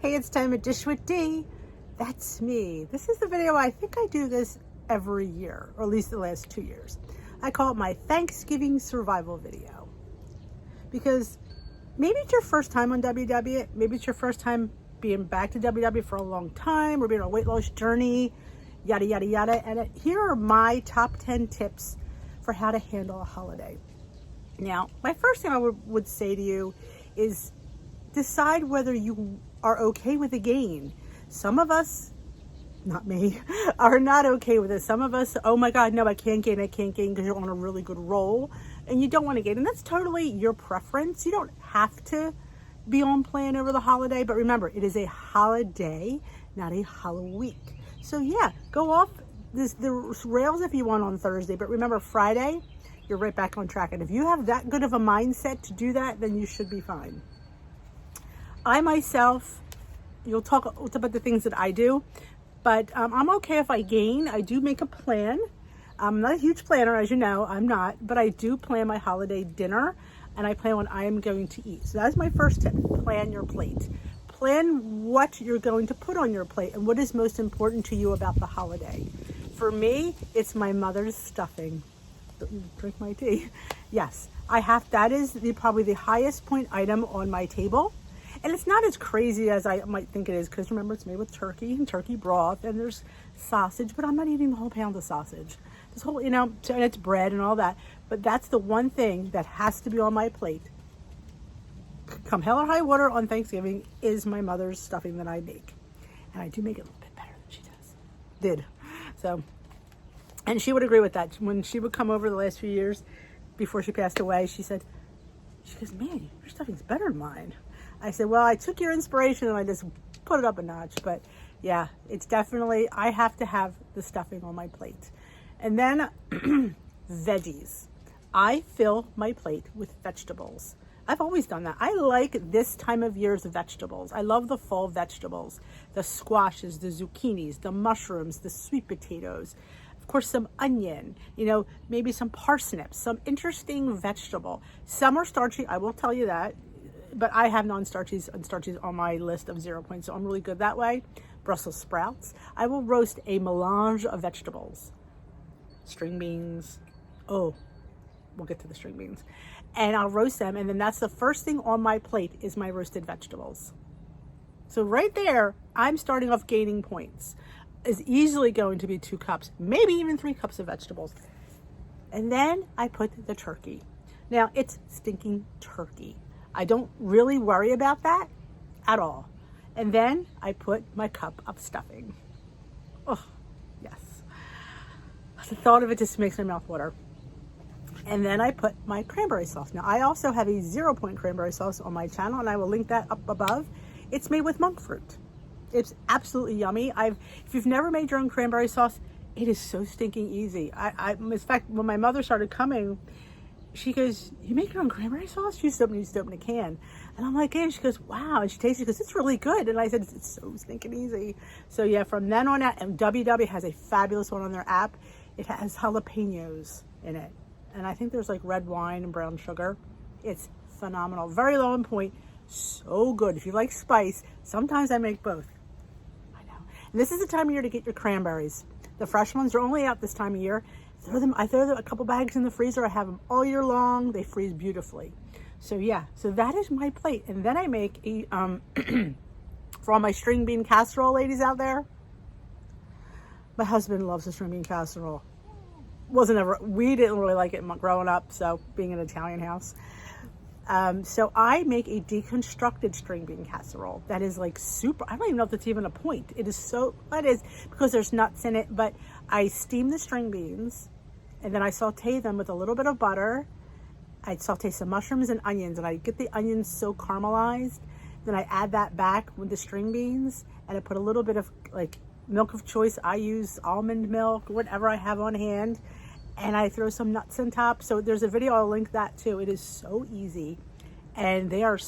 Hey, it's time at Dish with D. That's me. This is the video, I think I do this every year, or at least the last 2 years. I call it my Thanksgiving survival video. Because maybe it's your first time on WW, maybe it's your first time being back to WW for a long time, or being on a weight loss journey, yada, yada, yada. And here are my top 10 tips for how to handle a holiday. Now, my first thing I would say to you is decide whether you are okay with a gain. Some of us, not me, are not okay with it. Some of us, oh my God, no, I can't gain because you're on a really good roll and you don't want to gain. And that's totally your preference. You don't have to be on plan over the holiday, but remember, it is a holiday, not a Halloween. So yeah, go off the rails if you want on Thursday, but remember Friday, you're right back on track. And if you have that good of a mindset to do that, then you should be fine. I myself, you'll talk about the things that I do, but I'm okay if I gain. I do make a plan. I'm not a huge planner, as you know, I'm not, but I do plan my holiday dinner and I plan what I am going to eat. So that's my first tip, plan your plate. Plan what you're going to put on your plate and what is most important to you about the holiday. For me, it's my mother's stuffing. Drink my tea. Yes, that is probably the highest point item on my table. And it's not as crazy as I might think it is, because remember, it's made with turkey and turkey broth, and there's sausage, but I'm not eating the whole pound of sausage. This whole, and it's bread and all that. But that's the one thing that has to be on my plate. Come hell or high water on Thanksgiving is my mother's stuffing that I make. And I do make it a little bit better than she did. So, and she would agree with that. When she would come over the last few years before she passed away, she goes, man, your stuffing's better than mine. I said, well, I took your inspiration and I just put it up a notch. But yeah, it's definitely, I have to have the stuffing on my plate. And then veggies. I fill my plate with vegetables. I've always done that. I like this time of year's vegetables. I love the fall vegetables, the squashes, the zucchinis, the mushrooms, the sweet potatoes, of course, some onion, maybe some parsnips, some interesting vegetable. Some are starchy, I will tell you that. But I have non-starchies and starchies on my list of 0 points, so I'm really good that way. Brussels sprouts. I will roast a melange of vegetables. String beans. Oh, we'll get to the string beans. And I'll roast them, and then that's the first thing on my plate is my roasted vegetables. So right there, I'm starting off gaining points. Is easily going to be 2 cups, maybe even 3 cups of vegetables. And then I put the turkey. Now, it's stinking turkey. I don't really worry about that at all. And then I put my cup of stuffing. Oh, yes. The thought of it just makes my mouth water. And then I put my cranberry sauce. Now, I also have a 0 point cranberry sauce on my channel, and I will link that up above. It's made with monk fruit. It's absolutely yummy. If you've never made your own cranberry sauce, it is so stinking easy. In fact, when my mother started coming, she goes, you make your own cranberry sauce? You used to open a can. And I'm like, hey, she goes, wow. And she tasted it, she goes, it's really good. And I said, it's so stinking easy. So yeah, from then on out, and WW has a fabulous one on their app. It has jalapenos in it. And I think there's like red wine and brown sugar. It's phenomenal. Very low in point. So good. If you like spice, sometimes I make both. I know. And this is the time of year to get your cranberries. The fresh ones are only out this time of year. I throw them a couple bags in the freezer. I have them all year long. They freeze beautifully. So yeah, so that is my plate. And then I make a, for all my string bean casserole ladies out there, my husband loves the string bean casserole. We didn't really like it growing up, so being an Italian house. So I make a deconstructed string bean casserole that is like super, I don't even know if that's even a point. It is because there's nuts in it, but I steam the string beans and then I saute them with a little bit of butter. I saute some mushrooms and onions, and I get the onions so caramelized. Then I add that back with the string beans, and I put a little bit of like milk of choice. I use almond milk, whatever I have on hand. And I throw some nuts on top. So there's a video, I'll link that too. It is so easy And they are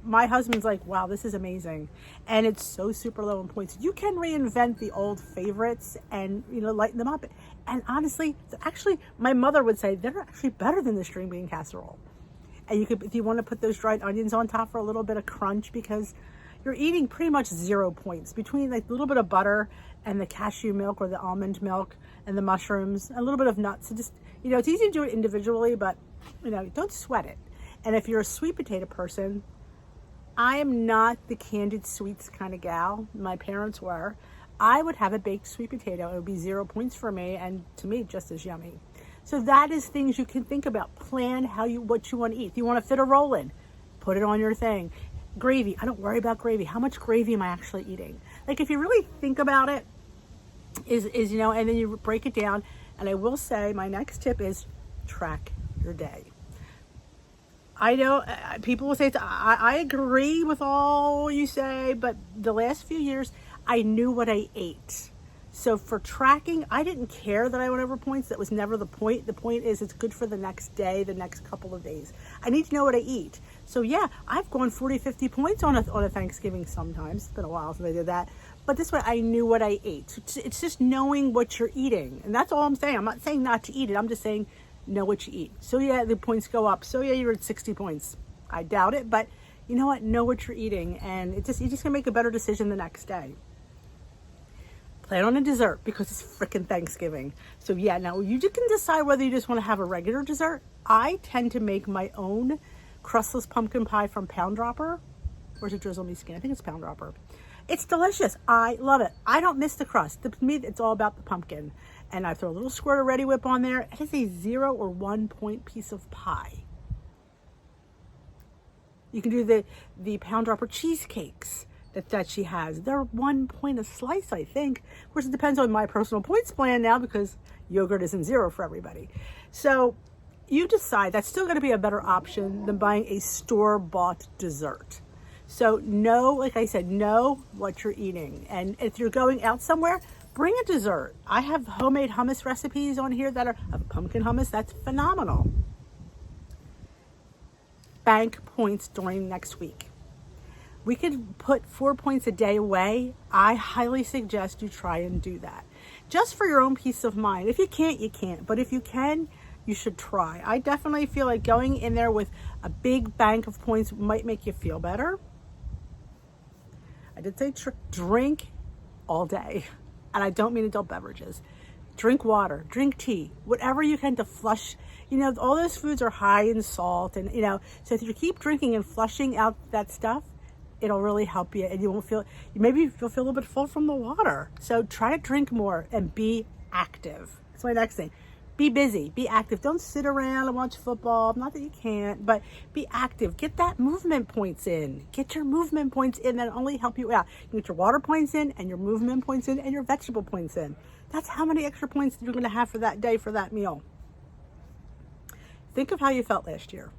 my husband's like, wow, this is amazing. And it's so super low in points. You can reinvent the old favorites and, lighten them up. And honestly, my mother would say they're actually better than the string bean casserole. And you could, if you want to put those dried onions on top for a little bit of crunch, because you're eating pretty much 0 points between like a little bit of butter and the cashew milk or the almond milk and the mushrooms, a little bit of nuts. So just, it's easy to do it individually, but, don't sweat it. And if you're a sweet potato person, I am not the candied sweets kind of gal. My parents were. I would have a baked sweet potato. It would be 0 points for me, and to me, just as yummy. So that is things you can think about. Plan what you want to eat. If you want to fit a roll in, put it on your thing. Gravy. I don't worry about gravy. How much gravy am I actually eating? Like, if you really think about it, is and then you break it down. And I will say, my next tip is track your day. I know people will say, I agree with all you say, but the last few years, I knew what I ate. So for tracking, I didn't care that I went over points. That was never the point. The point is it's good for the next day, the next couple of days. I need to know what I eat. So yeah, I've gone 40, 50 points on a Thanksgiving sometimes. It's been a while since I did that. But this way I knew what I ate. It's just knowing what you're eating. And that's all I'm saying. I'm not saying not to eat it. I'm just saying know what you eat. So yeah, the points go up. So yeah, you're at 60 points. I doubt it, but you know what? Know what you're eating, and you're just gonna make a better decision the next day. Plan on a dessert because it's freaking Thanksgiving. So yeah, now you can decide whether you just want to have a regular dessert. I tend to make my own crustless pumpkin pie from Pound Dropper. Where's it drizzle me skin? I think it's Pound Dropper. It's delicious. I love it. I don't miss the crust. To me, it's all about the pumpkin. And I throw a little squirt of Ready Whip on there. It is a 0 or 1 point piece of pie. You can do the Pound Dropper cheesecakes that she has. They're 1 point a slice, I think. Of course, it depends on my personal points plan now because yogurt isn't 0 for everybody. So you decide. That's still going to be a better option than buying a store-bought dessert. So like I said, know what you're eating. And if you're going out somewhere, bring a dessert. I have homemade hummus recipes on here that are pumpkin hummus. That's phenomenal. Bank points during next week. We could put 4 points a day away. I highly suggest you try and do that. Just for your own peace of mind. If you can't, you can't. But if you can, you should try. I definitely feel like going in there with a big bank of points might make you feel better. I did say drink all day. And I don't mean adult beverages. Drink water, drink tea, whatever you can to flush. All those foods are high in salt. And, so if you keep drinking and flushing out that stuff, it'll really help you. And you won't feel, maybe you'll feel a little bit full from the water. So try to drink more and be active. That's my next thing. Be busy, be active. Don't sit around and watch football. Not that you can't, but be active. Get that movement points in. Get your movement points in. That'll only help you out. You get your water points in and your movement points in and your vegetable points in. That's how many extra points you're going to have for that day, for that meal. Think of how you felt last year.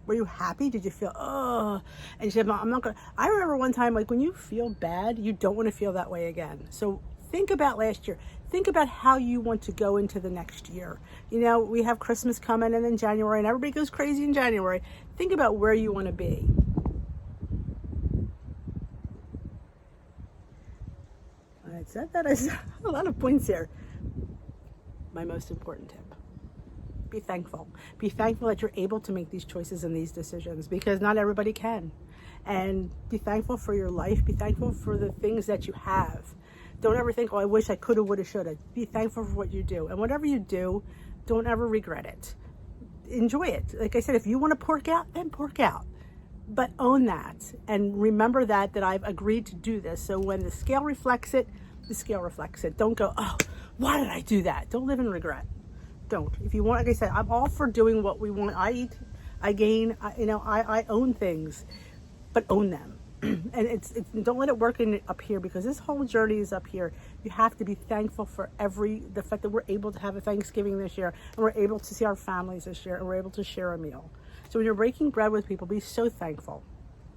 Were you happy? Did you feel, oh, and you said, I'm not going to. I remember one time, like when you feel bad, you don't want to feel that way again. So think about last year. Think about how you want to go into the next year. We have Christmas coming and then January, and everybody goes crazy in January. Think about where you want to be. I said that. I said a lot of points here. My most important tip. Be thankful. Be thankful that you're able to make these choices and these decisions because not everybody can. And be thankful for your life. Be thankful for the things that you have. Don't ever think, I wish I coulda, woulda, shoulda. Be thankful for what you do. And whatever you do, don't ever regret it. Enjoy it. Like I said, if you want to pork out, then pork out. But own that. And remember that I've agreed to do this. So when the scale reflects it, the scale reflects it. Don't go, why did I do that? Don't live in regret. Don't. If you want, like I said, I'm all for doing what we want. I eat, I gain, I own things, but own them. And don't let it work up here because this whole journey is up here. You have to be thankful for the fact that we're able to have a Thanksgiving this year and we're able to see our families this year and we're able to share a meal. So when you're breaking bread with people, be so thankful.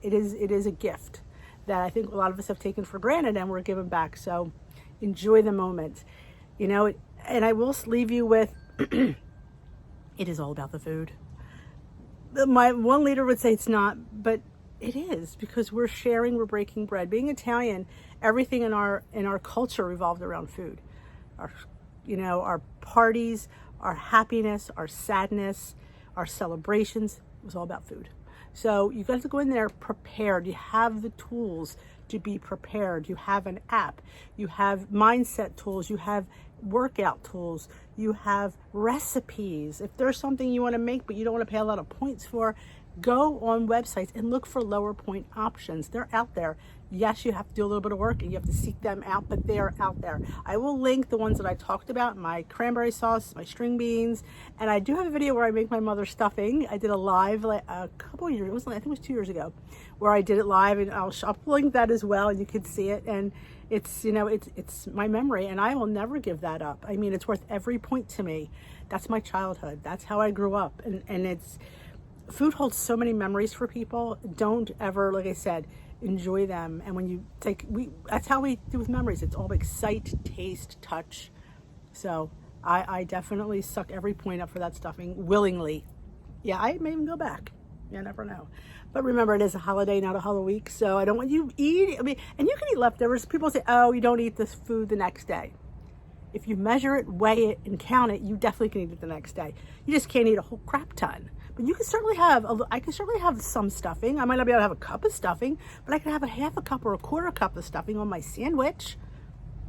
It is a gift that I think a lot of us have taken for granted and we're giving back. So enjoy the moment, and I will leave you with, it is all about the food. My one leader would say it's not, but it is, because we're sharing, we're breaking bread. Being Italian, everything in our culture revolved around food. Our parties, our happiness, our sadness, our celebrations, it was all about food. So you got to go in there prepared. You have the tools to be prepared. You have an app. You have mindset tools. You have workout tools. You have recipes. If there's something you want to make but you don't want to pay a lot of points for, go on websites and look for lower point options. They're out there. Yes, you have to do a little bit of work and you have to seek them out, but they're out there. I will link the ones that I talked about, my cranberry sauce, my string beans, and I do have a video where I make my mother's stuffing. I did a live a couple of years, I think it was 2 years ago, where I did it live, and I'll link that as well, and you can see it. And it's, it's my memory, and I will never give that up. I mean, it's worth every point to me. That's my childhood. That's how I grew up, and food holds so many memories for people. Don't ever, like I said, enjoy them. And when you that's how we do with memories. It's all like sight, taste, touch. So I definitely suck every point up for that stuffing willingly. Yeah, I may even go back. You never know. But remember, it is a holiday, not a Halloween week. So I don't want you eating. And you can eat leftovers. People say, oh, you don't eat this food the next day. If you measure it, weigh it, and count it, you definitely can eat it the next day. You just can't eat a whole crap ton. But you can certainly I can certainly have some stuffing. I might not be able to have a cup of stuffing, but I can have a half a cup or a quarter cup of stuffing on my sandwich.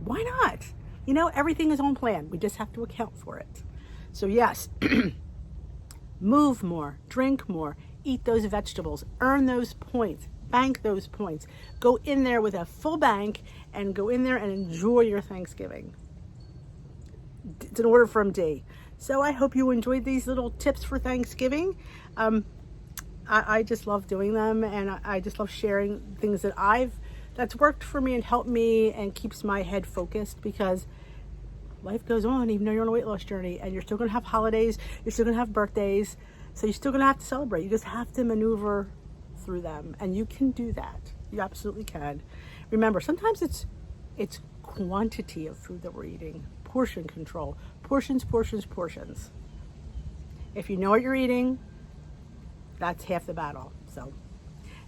Why not? Everything is on plan. We just have to account for it. So yes, move more, drink more, eat those vegetables, earn those points, bank those points. Go in there with a full bank and go in there and enjoy your Thanksgiving. It's an order from D. So I hope you enjoyed these little tips for Thanksgiving. I just love doing them, and I just love sharing things that's worked for me and helped me and keeps my head focused, because life goes on even though you're on a weight loss journey, and you're still going to have holidays, you're still going to have birthdays, so you're still going to have to celebrate. You just have to maneuver through them, and you can do that. You absolutely can. Remember, sometimes it's quantity of food that we're eating. Portion control. Portions. If you know what you're eating, that's half the battle. So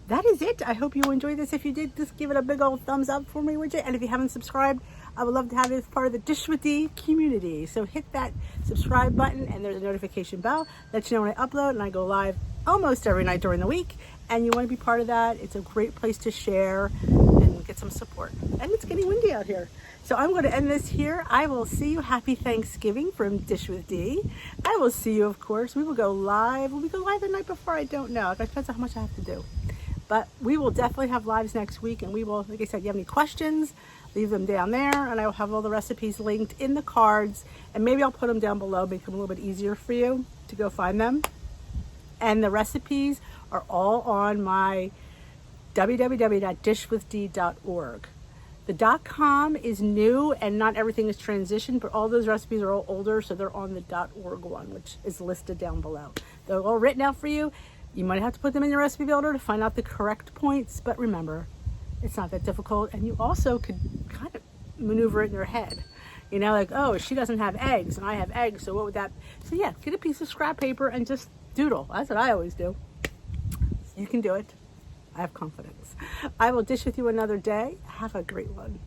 that is it. I hope you enjoyed this. If you did, just give it a big old thumbs up for me, would you? And if you haven't subscribed, I would love to have you as part of the Dish with D community. So hit that subscribe button, and there's a notification bell. Let you know when I upload, and I go live almost every night during the week. And you want to be part of that. It's a great place to share and get some support. And it's getting windy out here. So I'm going to end this here. I will see you. Happy Thanksgiving from Dish with D. I will see you, of course. We will go live. Will we go live the night before? I don't know. It depends on how much I have to do. But we will definitely have lives next week. And we will, like I said, if you have any questions, leave them down there. And I will have all the recipes linked in the cards. And maybe I'll put them down below, make them a little bit easier for you to go find them. And the recipes are all on my www.dishwithd.org. The .com is new, and not everything is transitioned, but all those recipes are all older, so they're on the .org one, which is listed down below. They're all written out for you. You might have to put them in your recipe builder to find out the correct points, but remember, it's not that difficult, and you also could kind of maneuver it in your head. Like, oh, she doesn't have eggs, and I have eggs, so what would that... So yeah, get a piece of scrap paper and just doodle. That's what I always do. You can do it. I have confidence. I will dish with you another day. Have a great one.